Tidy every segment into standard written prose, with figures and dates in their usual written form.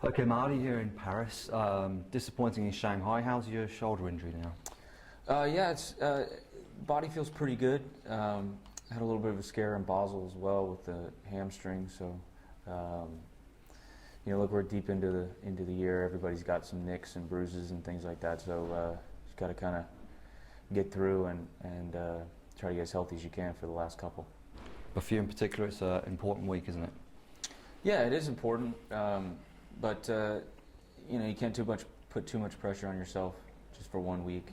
Okay, Mardy, here in Paris. Disappointing in Shanghai. How's your shoulder injury now? Yeah, it's body feels pretty good. Had a little bit of a scare in Basel as well with the hamstring. So, look, we're deep into the year. Everybody's got some nicks and bruises and things like that. So, just got to kind of get through and try to get as healthy as you can for the last couple. But for you in particular, it's an important week, isn't it? Yeah, it is important. But you can't put too much pressure on yourself just for 1 week.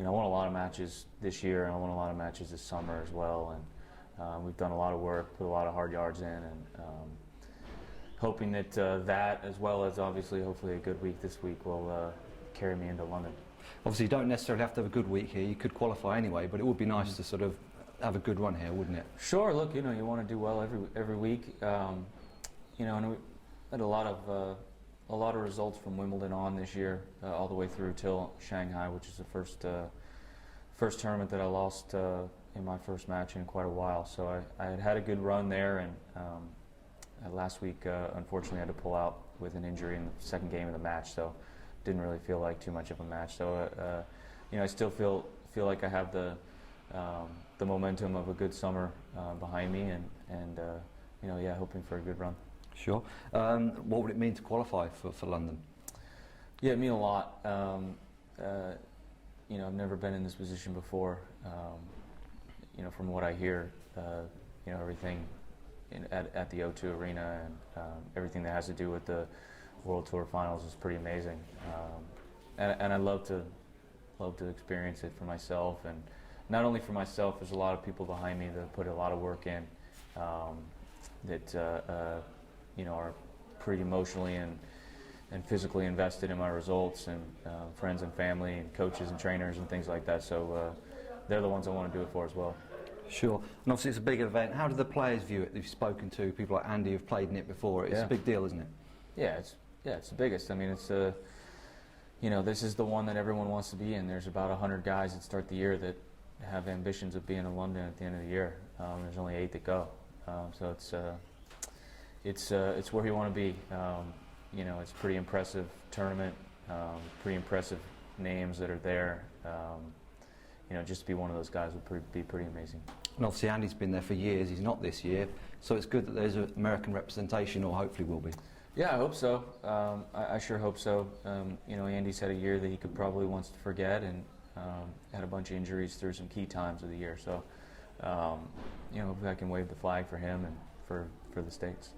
I won a lot of matches this year, and I won a lot of matches this summer as well. And we've done a lot of work, put a lot of hard yards in, and hoping that that, as well as obviously, hopefully, a good week this week will carry me into London. Obviously, you don't necessarily have to have a good week here. You could qualify anyway, but it would be nice to sort of have a good run here, wouldn't it? Sure. Look, you want to do well every week. And we had a lot of results from Wimbledon on this year, all the way through till Shanghai, which is the first tournament that I lost in my first match in quite a while. So I had a good run there, and last week unfortunately I had to pull out with an injury in the second game of the match, so didn't really feel like too much of a match. So I still feel like I have the momentum of a good summer behind me, and hoping for a good run. Sure. What would it mean to qualify for London? Yeah, it means a lot. I've never been in this position before. From what I hear, everything at the O2 Arena and everything that has to do with the World Tour Finals is pretty amazing. And I'd love to experience it for myself, and not only for myself. There's a lot of people behind me that put a lot of work in. Are pretty emotionally and physically invested in my results, and friends and family and coaches and trainers and things like that. So they're the ones I want to do it for as well. Sure. And obviously it's a big event. How do the players view it? You've spoken to people like Andy who've played in it before. It's a big deal, isn't it? Yeah, it's the biggest. I mean, it's this is the one that everyone wants to be in. There's about 100 guys that start the year that have ambitions of being in London at the end of the year. There's only 8 that go. So it's where you want to be. It's a pretty impressive tournament, pretty impressive names that are there. Just to be one of those guys would be pretty amazing. And obviously Andy's been there for years. He's not this year, so it's good that there's an American representation, or hopefully will be. Yeah, I hope so. I sure hope so. Andy's had a year that he could probably wants to forget, and had a bunch of injuries through some key times of the year. So, hopefully I can wave the flag for him and for the States.